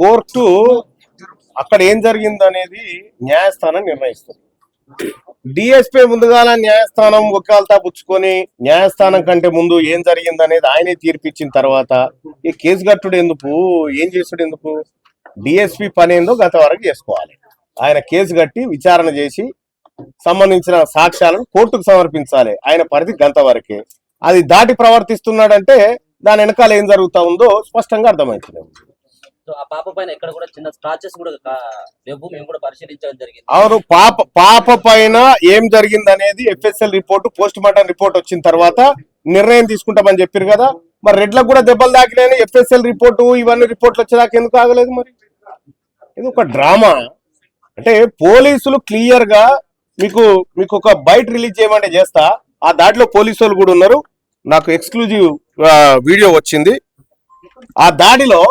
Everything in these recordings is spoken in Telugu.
కోర్టు అక్కడ ఏం జరిగింది అనేది న్యాయస్థానం నిర్ణయిస్తుంది. డిఎస్పీ ముందుగాల న్యాయస్థానం వకాల్తా పుచ్చుకొని న్యాయస్థానం కంటే ముందు ఏం జరిగింది అనేది ఆయనే తీర్పిచ్చిన తర్వాత ఈ కేసు కట్టుడు ఎందుకు, ఏం చేసుడు ఎందుకు? డిఎస్పీ పని ఏందో గత వరకు చేసుకోవాలి. ఆయన కేసు కట్టి విచారణ చేసి సంబంధించిన సాక్ష్యాలను కోర్టుకు సమర్పించాలి. ఆయన పరిధి గంట వరకే. అది దాటి ప్రవర్తిస్తున్నాడంటే దాని వెనకాల ఏం జరుగుతా ఉందో స్పష్టంగా అర్థమవుతుంది. ఆ పాప పైన ఎక్కడ కూడా చిన్న స్క్రాచెస్ కూడా మేము కూడా పరిశీలించడం జరిగింది. అవును, పాప పైన ఏం జరిగింది అనేది FSL report, post mortem report వచ్చిన తర్వాత నిర్ణయం తీసుకుంటామని చెప్పారు కదా. మరి రెడ్లకు కూడా దెబ్బలు తాకినాయని ఎఫ్ఎస్ఎల్ రిపోర్టు ఇవన్నీ రిపోర్ట్లు వచ్చేదాకా ఎందుకు ఆగలేదు? మరి ఇది ఒక డ్రామా. అంటే పోలీసులు క్లియర్ గా మీకు ఒక బైట్ రిలీజ్ చేయమంటే చేస్తా. ఆ దాంట్లో పోలీసు వాళ్ళు కూడా ఉన్నారు. నాకు ఎక్స్క్లూజివ్ వీడియో వచ్చింది. ఆ దాడిలో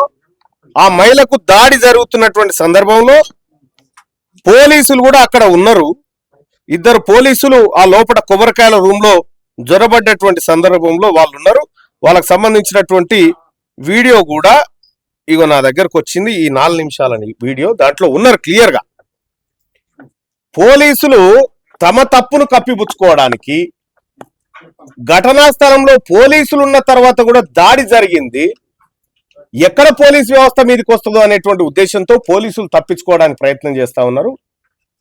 ఆ మహిళకు దాడి జరుగుతున్నటువంటి సందర్భంలో పోలీసులు కూడా అక్కడ ఉన్నారు. ఇద్దరు పోలీసులు ఆ లోపల కొబ్బరికాయల రూమ్ లో జ్వరబడ్డటువంటి సందర్భంలో వాళ్ళు ఉన్నారు. వాళ్ళకు సంబంధించినటువంటి వీడియో కూడా ఇగో నా దగ్గరకు వచ్చింది. ఈ 4 నిమిషాలని వీడియో దాంట్లో ఉన్నారు క్లియర్ గా. పోలీసులు తమ తప్పును కప్పిపుచ్చుకోవడానికి ఘటనా స్థలంలో పోలీసులు ఉన్న తర్వాత కూడా దాడి జరిగింది. ఎక్కడ పోలీస్ వ్యవస్థ మీదకి వస్తుందో అనేటువంటి ఉద్దేశంతో పోలీసులు తప్పించుకోవడానికి ప్రయత్నం చేస్తా ఉన్నారు.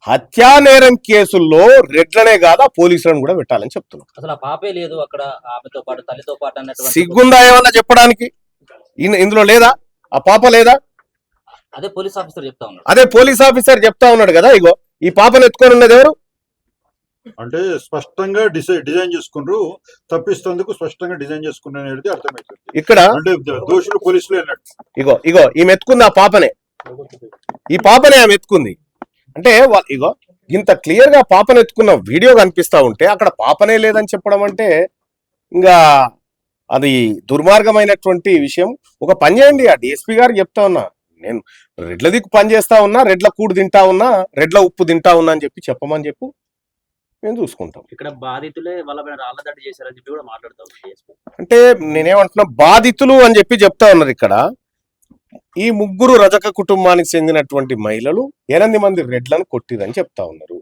హత్యా నేరం కేసుల్లో రెడ్లనే కాదా పోలీసులను కూడా పెట్టాలని చెప్తున్నారు. అసలు ఆ పాపే లేదు అక్కడ, ఆమెతో పాటు తల్లితో పాటు అన్నటువంటి సిగ్గుందా ఏమన్నా చెప్పడానికి? ఇందులో లేదా? ఆ పాప లేదా? అదే పోలీస్ ఆఫీసర్ చెప్తా ఉన్నాడు. అదే పోలీస్ ఆఫీసర్ చెప్తా ఉన్నాడు కదా. ఇగో ఈ పాపను ఎత్తుకొని ఉన్నది ఎవరు అంటే స్పష్టంగా డిజైన్ చేసుకున్నారు, తప్పిస్తేందుకు స్పష్టంగా డిజైన్ చేసుకున్నారు అనేది అర్థమవుతుంది. ఇక్కడ అంటే దోషులు పోలీసులు అన్నట్టు. ఇగో ఈమె ఎత్తుకుంది, ఆ పాపనే, ఈ పాపనే ఆమె ఎత్తుకుంది. అంటే ఇగో ఇంత క్లియర్ గా పాపను ఎత్తుకున్న వీడియో కనిపిస్తా ఉంటే అక్కడ పాపనే లేదని చెప్పడం అంటే ఇంకా అది దుర్మార్గమైనటువంటి విషయం. ఒక పని చేయండి, ఆ డిఎస్పీ గారు చెప్తా ఉన్నా, నేను రెడ్ల దిక్కు పని చేస్తా ఉన్నా, రెడ్ల కూడు తింటా ఉన్నా, రెడ్ల ఉప్పు తింటా ఉన్నా అని చెప్పమని చెప్పు, మేము చూసుకుంటాం. ఇక్కడ బాధితులే వాళ్ళ పైన రాళ్ల దాడి చేశారని చెప్పి కూడా మాట్లాడతాం. అంటే నేనేమంటున్నా, బాధితులు అని చెప్పి చెప్తా ఉన్నారు. ఇక్కడ ఈ 3 రజక కుటుంబానికి చెందినటువంటి మహిళలు 8 మంది రెడ్లను కొట్టిరని చెప్తా ఉన్నారు.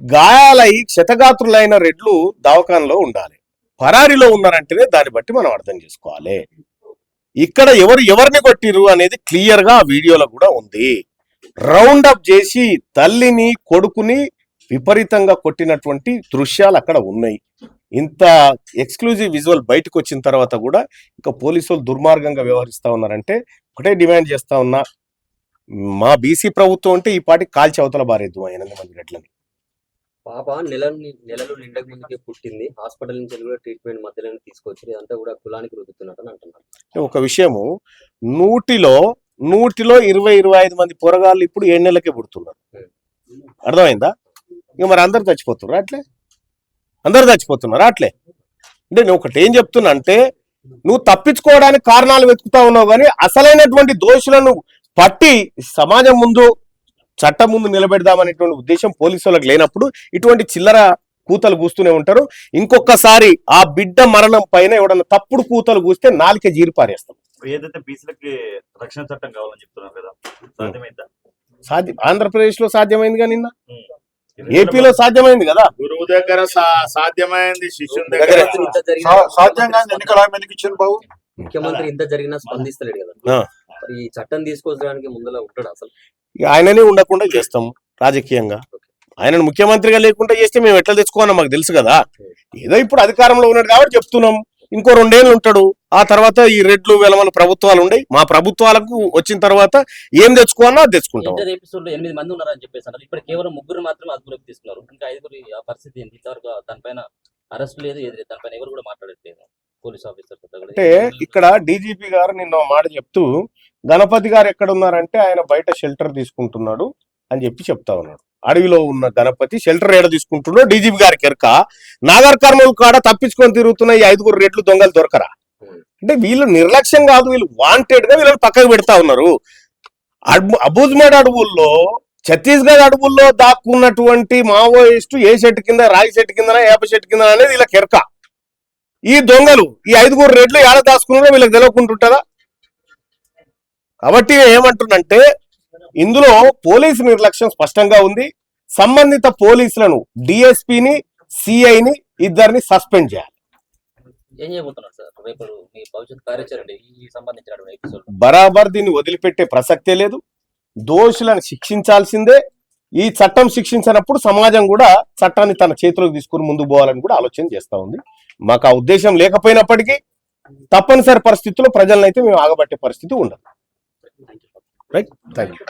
గాయాలై క్షతగాత్రులైన రెడ్లు దవాఖానలో ఉండాలి, పరారీలో ఉన్నారంటేనే దాన్ని బట్టి మనం అర్థం చేసుకోవాలి. ఇక్కడ ఎవరిని కొట్టిరు అనేది క్లియర్ గా ఆ వీడియోలో కూడా ఉంది. రౌండ్ అప్ చేసి తల్లిని కొడుకుని విపరీతంగా కొట్టినటువంటి దృశ్యాలు అక్కడ ఉన్నాయి. ఇంత ఎక్స్క్లూజివ్ విజువల్ బయటకు వచ్చిన తర్వాత కూడా ఇంకా పోలీసులు దుర్మార్గంగా వ్యవహరిస్తా ఉన్నారంటే ఒకటే డిమాండ్ చేస్తా ఉన్నా, మా బీసీ ప్రభుత్వం అంటే ఈ పాటికి కాల్చి అవతల బారేద్దు 8 మంది రెడ్లని. పాప నెలలు నిండక ముందుకే పుట్టింది, హాస్పిటల్ నుంచి కూడా ట్రీట్మెంట్ మధ్యలో తీసుకొచ్చి ఇదంతా కూడా కులానికి రుద్దుతున్నట్టు అంటున్నారు. ఒక విషయము, 100లో 20-25 మంది పొరగాళ్ళు ఇప్పుడు 7 నెలలకే పుడుతున్నారు. అర్థమైందా? ఇక మరి అందరు చచ్చిపోతున్నారు అట్లే, అట్లే. అంటే నేను ఒకటి ఏం చెప్తున్నా అంటే, నువ్వు తప్పించుకోవడానికి కారణాలు వెతుకుతా ఉన్నావు, కానీ అసలైనటువంటి దోషులను పట్టి సమాజం ముందు చట్టం ముందు నిలబెడదామనేటువంటి ఉద్దేశం పోలీసు వాళ్ళకి లేనప్పుడు ఇటువంటి చిల్లర కూతలు కూస్తూనే ఉంటారు. ఇంకొకసారి ఆ బిడ్డ మరణం పైన ఎవడన్నా తప్పుడు కూతలు కూస్తే నాలుకే జీరి పారేస్తాం. ఏదైతే బీసీలకి రక్షణ చట్టం కావాలని చెప్తున్నారు కదా, సాధ్యమైందా? ఆంధ్రప్రదేశ్ లో సాధ్యమైందిగా, నిన్న ఏపీలో సాధ్యమైంది కదా. గురువు దగ్గర సాధ్యమైంది, శిష్యుని దగ్గర సాధ్యంగా ఎన్నికల హామీకి ఇచ్చిన బాబు ముఖ్యమంత్రి ఇంత జరిగినా స్పందిస్తలేడు కదా. ఈ చట్టం తీసుకొచ్చడానికి ముందులో ఉంటాడు అసలు. ఆయననే ఉండకుండా చేస్తాం రాజకీయంగా. ఆయనను ముఖ్యమంత్రిగా లేకుండా చేస్తే మేము ఎట్లా తెచ్చుకోవాలో మాకు తెలుసు కదా. ఏదో ఇప్పుడు అధికారంలో ఉన్నాడు కాబట్టి చెప్తున్నాం. ఇంకో 2 ఏళ్ళు ఉంటాడు, ఆ తర్వాత ఈ రెడ్లు వెలమల ప్రభుత్వాలు ఉండయి. మా ప్రభుత్వాలకు వచ్చిన తర్వాత ఏం తెచ్చుకోవాలో అది తెచ్చుకుంటాం. 8 మంది ఉన్నారని చెప్పేసి అన్నారు. ఇప్పుడు కేవలం 3 మాత్రమే అదుపులోకి తీసుకున్నారు. ఇంకా 5 ఆ పరిస్థితి ఏంటి? ఇంతవరకు దానిపైన అరెస్ట్ లేదు, దానిపైన ఎవరు కూడా మాట్లాడట్లేదు పోలీస్ ఆఫీసర్. అంటే ఇక్కడ డీజీపీ గారు నిన్న మాట చెప్తూ, గణపతి గారు ఎక్కడ ఉన్నారంటే ఆయన బయట షెల్టర్ తీసుకుంటున్నాడు అని చెప్తా ఉన్నాడు. అడవిలో ఉన్న గణపతి షెల్టర్ ఏడ తీసుకుంటున్నాడు డీజీపీ గారికి ఎరక. నాగర్ కర్నూలు కాడ తప్పించుకొని తిరుగుతున్న ఈ 5 రెడ్లు దొంగలు దొరకరా? అంటే వీళ్ళు నిర్లక్ష్యం కాదు, వీళ్ళు వాంటెడ్ గా వీళ్ళని పక్కకు పెడతా ఉన్నారు. అబూజ్మేడ్ అడవుల్లో, ఛత్తీస్గఢ్ అడవుల్లో దాక్కున్నటువంటి మావోయిస్టు ఏ చెట్టు కింద, రాగి చెట్టు కింద, ఏప చెట్టు కింద అనేది వీళ్ళకి ఎరక. ఈ దొంగలు ఈ 5 రెడ్లు ఏడ దాచుకున్నారో వీళ్ళకి తెలియకుంటుంటారా? కాబట్టి ఏమంటున్నంటే ఇందులో పోలీసు నిర్లక్ష్యం స్పష్టంగా ఉంది. సంబంధిత పోలీసులను డిఎస్పీని సిఐని ఇద్దరిని సస్పెండ్ చేయాలి. ఏం చేయబోతున్నారు సార్ రేపు మీ భవిష్యత్ కార్యాచరణ ఈ సంబంధించినటువంటి ఎపిసోడ్? బరాబర్ దీన్ని వదిలిపెట్టే ప్రసక్తే లేదు. దోషులను శిక్షించాల్సిందే. ఈ చట్టం శిక్షించినప్పుడు సమాజం కూడా చట్టాన్ని తన చేతిలోకి తీసుకుని ముందుకు పోవాలని కూడా ఆలోచన చేస్తా ఉంది. మాకు ఆ ఉద్దేశం లేకపోయినప్పటికీ తప్పనిసరి పరిస్థితుల్లో ప్రజలను అయితే మేము ఆగబట్టే పరిస్థితి ఉండదు. Right, thank you.